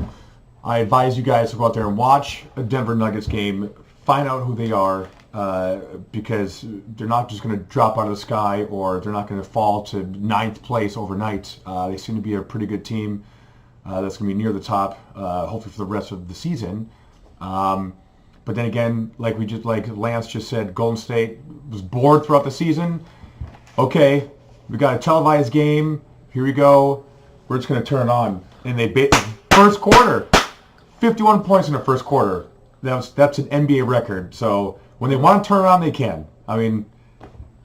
I advise you guys to go out there and watch a Denver Nuggets game, find out who they are, because they're not just going to drop out of the sky or they're not going to fall to 9th place overnight. They seem to be a pretty good team that's going to be near the top, hopefully for the rest of the season. But then again, like Lance just said, Golden State was bored throughout the season. Okay, we got a televised game. Here we go. We're just going to turn it on. And first quarter, 51 points in the first quarter. That's an NBA record. So when they want to turn it on, they can. I mean,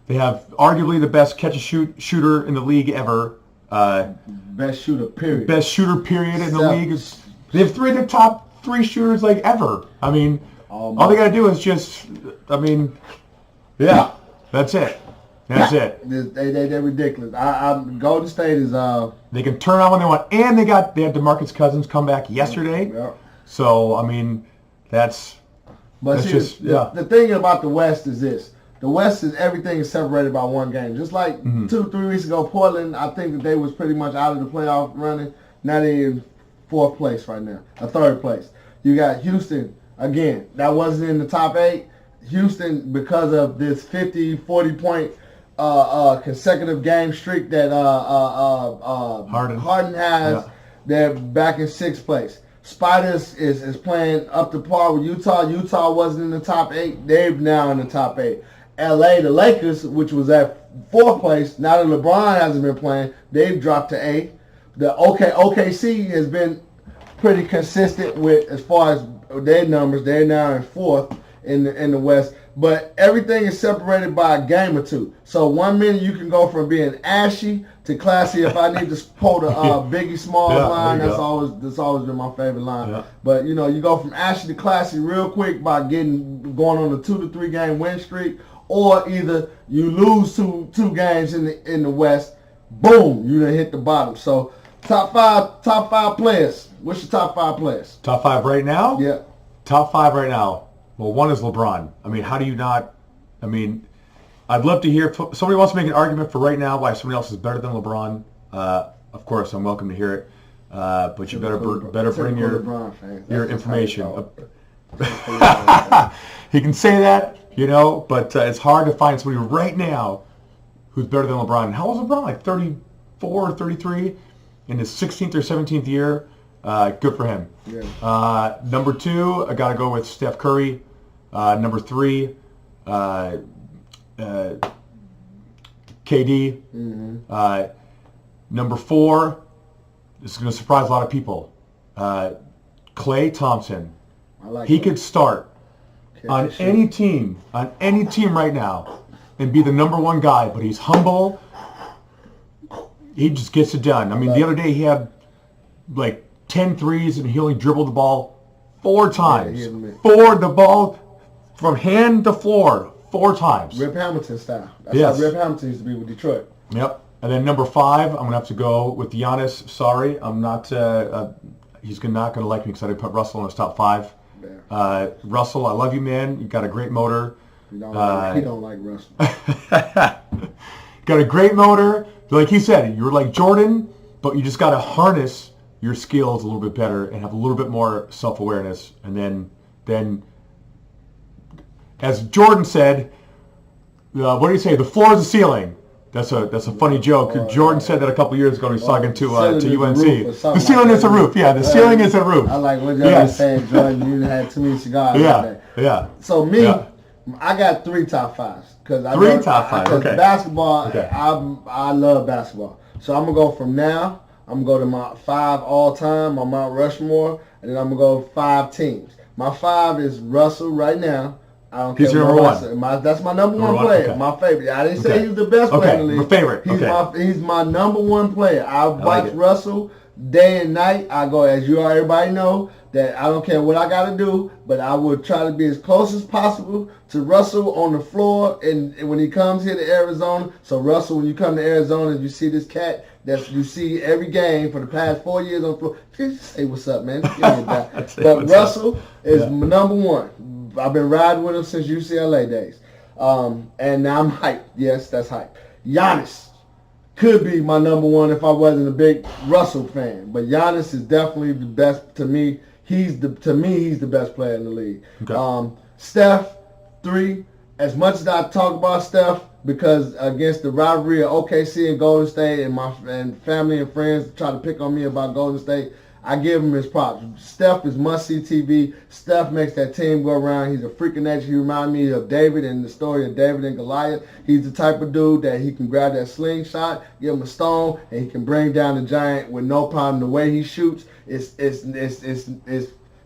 they have arguably the best catch-and-shoot shooter in the league ever. Best shooter period. Best shooter period in the league. They have 3 of the top 3 shooters like ever. I mean, all they got to do is just, that's it. That's it. They're ridiculous. Golden State is... They can turn on when they want. And they had DeMarcus Cousins come back yesterday. Yeah. So, I mean, that's just... The thing about the West is this. The West everything is separated by one game. Just like 2-3 weeks ago, Portland, I think that they was pretty much out of the playoff running. Now they're in 4th place right now. 3rd place. You got Houston. Again, that wasn't in the top 8. Houston, because of this 50, 40-point consecutive game streak that Harden has, they're back in 6th place. Spiders is playing up to par with Utah. Utah wasn't in the top 8. They're now in the top 8. LA, the Lakers, which was at 4th place, now that LeBron hasn't been playing, they've dropped to 8th. The OKC has been pretty consistent with as far as their numbers. They're now in 4th in the West. But everything is separated by a game or 2. So 1 minute you can go from being ashy to classy. If I need to quote a Biggie Smalls line, that's always been my favorite line. Yeah. But you go from ashy to classy real quick by going on a 2 to 3 game win streak, or either you lose two games in the West, boom, you done hit the bottom. So top five players. What's your top 5 players? Top 5 right now? Yeah. Top 5 right now. Well, one is LeBron. I mean, how do you not? I mean, I'd love to hear if somebody wants to make an argument for right now why somebody else is better than LeBron. Of course, I'm welcome to hear it. But you better bring your information. He can say that, but it's hard to find somebody right now who's better than LeBron. How old is LeBron? Like 34 or 33 in his 16th or 17th year. Good for him. Yeah. Number 2, I got to go with Steph Curry. Number 3, KD. Mm-hmm. Number 4, this is going to surprise a lot of people. Klay Thompson. I like He that. could start Catch on and shoot. any team right now and be the number one guy, but he's humble. He just gets it done. I mean, the other day he had like 10 threes and he only dribbled the ball 4 times. he admit. The ball from hand to floor 4 times. Rip Hamilton style. That's Yes. how Rip Hamilton used to be with Detroit. Yep. And then number 5, I'm going to have to go with Giannis. Sorry, I'm not. He's not going to like me because I didn't put Russell in his top 5. Yeah. Russell, I love you, man. You got a great motor. He don't like Russell. Got a great motor. Like he said, you're like Jordan, but you just got to harness your skills a little bit better and have a little bit more self-awareness. And then, as Jordan said, what do you say? The floor is the ceiling. That's a funny joke. Jordan said that a couple years ago when he was talking to UNC. The ceiling is a roof. Yeah, the ceiling is a roof. I like what y'all saying, Jordan. You had too many cigars. Yeah. So me, I got 3 top 5s because top 5. Okay. Basketball. Okay. I love basketball. So I'm gonna go from now. I'm gonna go to my 5 all time, my Mount Rushmore, and then I'm gonna go 5 teams. My 5 is Russell right now. I don't He's care your what number 1. that's my number one Number 1, player, okay. my favorite. I didn't say Okay. he was the best player in the league. My favorite. He's my number 1 player. I watch it. Russell day and night. I go, as you everybody know, that I don't care what I got to do, but I will try to be as close as possible to Russell on the floor and when he comes here to Arizona. So Russell, when you come to Arizona, you see this cat that you see every game for the past 4 years on the floor. Just say what's up, man. Give me that. But Russell is number 1. I've been riding with him since UCLA days. And now I'm hyped. Yes, that's hype. Giannis could be my number 1 if I wasn't a big Russell fan. But Giannis is definitely the best to me. He's the best player in the league. Okay. Steph, 3. As much as I talk about Steph, because against the rivalry of OKC and Golden State and my family and friends try to pick on me about Golden State, I give him his props. Steph is must-see TV. Steph makes that team go around. He's a freak of nature. He reminds me of David and the story of David and Goliath. He's the type of dude that he can grab that slingshot, give him a stone, and he can bring down the giant with no problem. The way he shoots, it's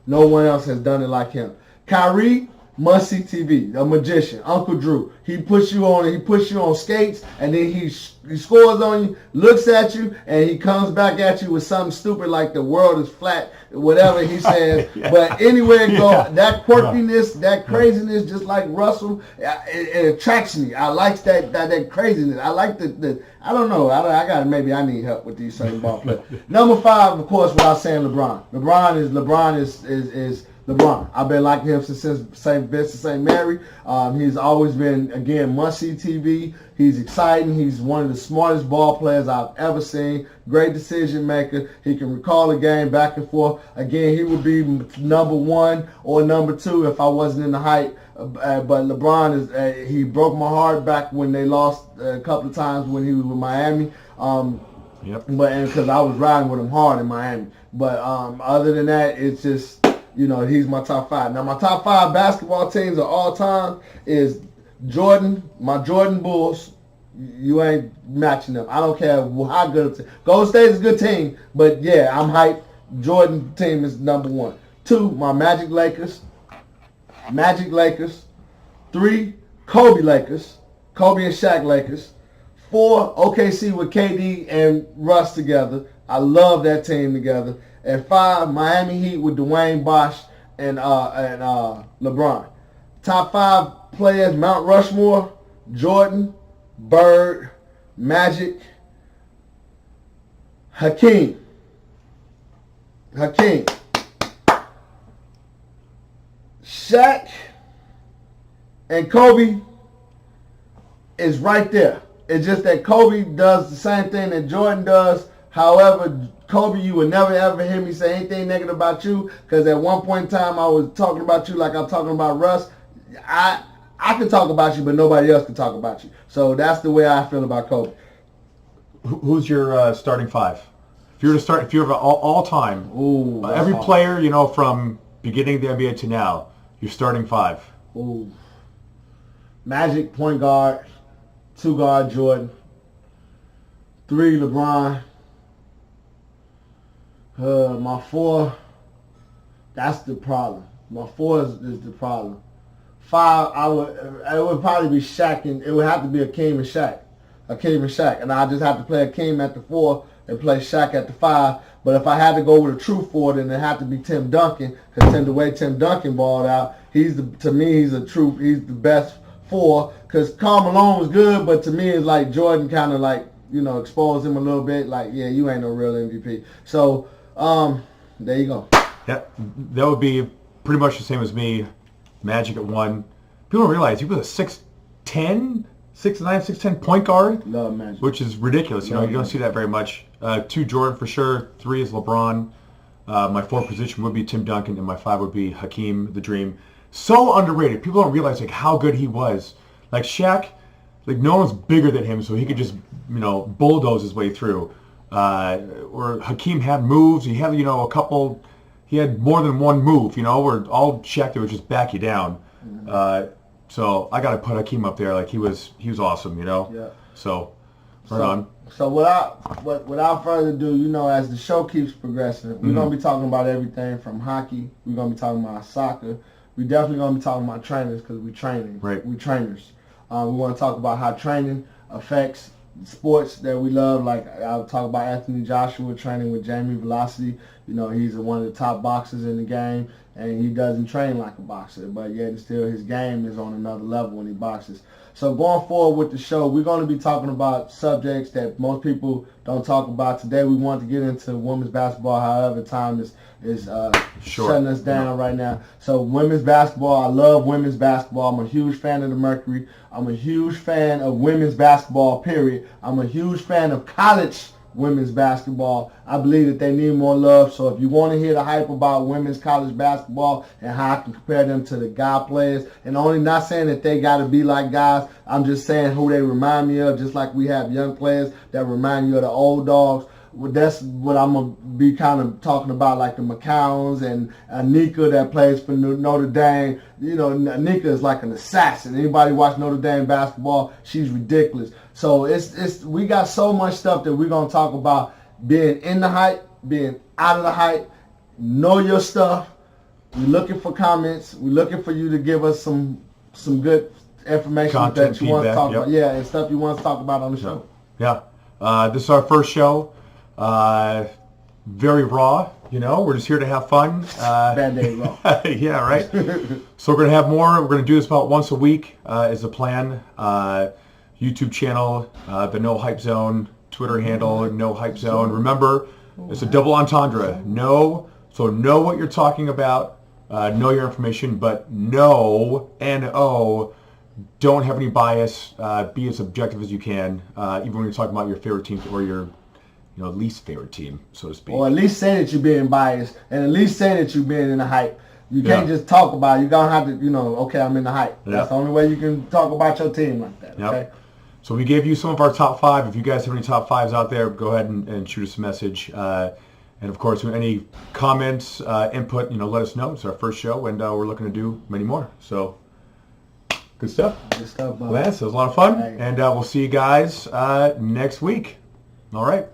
no one else has done it like him. Kyrie, must-see TV, a magician, Uncle Drew. He puts you on skates, and then he scores on you, looks at you, and he comes back at you with something stupid like the world is flat, whatever he says. But anywhere it goes, that quirkiness, that craziness, just like Russell, it attracts me. I like that craziness. I like the I don't know. I need help with these certain ball players. Number 5, of course, without saying LeBron. LeBron is LeBron. I've been liking him since St. Vincent St. Mary. He's always been, again, must-see TV. He's exciting. He's one of the smartest ball players I've ever seen. Great decision maker. He can recall a game back and forth. Again, he would be number 1 or number 2 if I wasn't in the hype. But LeBron he broke my heart back when they lost a couple of times when he was with Miami. Yep. But because I was riding with him hard in Miami. But other than that, it's just, he's my top 5. Now, my top 5 basketball teams of all time is Jordan, my Jordan Bulls. You ain't matching them. I don't care how good. Golden State is a good team, but yeah, I'm hyped. Jordan team is number 1. 2, my Magic Lakers. 3, Kobe Lakers. Kobe and Shaq Lakers. 4, OKC with KD and Russ together. I love that team together. And 5, Miami Heat with Dwayne Bosh and LeBron. Top 5 players, Mount Rushmore, Jordan, Bird, Magic, Hakeem. Shaq and Kobe is right there. It's just that Kobe does the same thing that Jordan does. However, Kobe, you would never ever hear me say anything negative about you, because at one point in time I was talking about you like I'm talking about Russ. I can talk about you, but nobody else can talk about you. So that's the way I feel about Kobe. Who's your starting 5? If you were all time, every hard. player, from beginning of the NBA to now, your starting 5. Ooh. Magic, point guard. 2 guard, Jordan. 3, LeBron. My 4, that's the problem. My 4 is the problem. 5, it would probably be Shaq, and it would have to be Akeem and Shaq, and I just have to play Akeem at the 4 and play Shaq at the 5. But if I had to go with a true 4, then it had to be Tim Duncan, because the way Tim Duncan balled out, to me he's the best 4. Because Karl Malone was good, but to me it's like Jordan kind of like exposed him a little bit. Like, yeah, you ain't no real MVP. So there you go. Yeah, that would be pretty much the same as me. Magic at 1. People don't realize he was a 6'10", 6'9", 6'10" point guard. Love Magic. Which is ridiculous. You don't see that very much. 2, Jordan for sure. 3 is LeBron. My 4 position would be Tim Duncan, and my 5 would be Hakeem the Dream. So underrated. People don't realize like how good he was. Like Shaq, like no one's bigger than him, so he could just bulldoze his way through. Or Hakeem had moves. He had a couple. He had more than one move. Where all Shaq did was just back you down. So I got to put Hakeem up there. Like he was awesome. Yeah. So right on. So without further ado, as the show keeps progressing, we're gonna be talking about everything from hockey. We're gonna be talking about soccer. We definitely gonna be talking about trainers because we're training. Right. We trainers. We want to talk about how training affects sports that we love. Like I'll talk about Anthony Joshua training with Jamie Velocity. He's one of the top boxers in the game, and he doesn't train like a boxer, but yet still his game is on another level when he boxes. So going forward with the show, we're going to be talking about subjects that most people don't talk about. Today we want to get into women's basketball, however time is shutting us down right now. So women's basketball, I love women's basketball. I'm a huge fan of the Mercury. I'm a huge fan of women's basketball, period. I'm a huge fan of college women's basketball. I believe that they need more love. So if you want to hear the hype about women's college basketball and how I can compare them to the guy players, and only not saying that they got to be like guys, I'm just saying who they remind me of, just like we have young players that remind you of the old dogs. Well, that's what I'm going to be kind of talking about, like the McCowns and Anika that plays for Notre Dame. Anika is like an assassin. Anybody watch Notre Dame basketball, she's ridiculous. So we got so much stuff that we're going to talk about, being in the hype, being out of the hype. Know your stuff. We're looking for comments. We're looking for you to give us some good information Content, that you want to feedback, talk about. Yeah, and stuff you want to talk about on the show. Yeah. This is our first show. Very raw, we're just here to have fun. Band-Aid raw. Yeah, right. So we're going to have more. We're going to do this about once a week is the plan. YouTube channel, the No Hype Zone, Twitter handle, No Hype Zone. Remember, it's a double entendre. Know what you're talking about, know your information, but know, N-O, don't have any bias, be as objective as you can, even when you're talking about your favorite teams or your least favorite team, so to speak. Or at least say that you're being biased, and at least say that you're being in the hype. You can't just talk about it. You're going to have to, okay, I'm in the hype. That's the only way you can talk about your team like that, okay? So we gave you some of our top 5. If you guys have any top 5s out there, go ahead and shoot us a message. And, of course, any comments, input, let us know. It's our first show, and we're looking to do many more. So, good stuff. Good stuff, Bob. Lance, it was a lot of fun. Hey. And we'll see you guys next week. All right.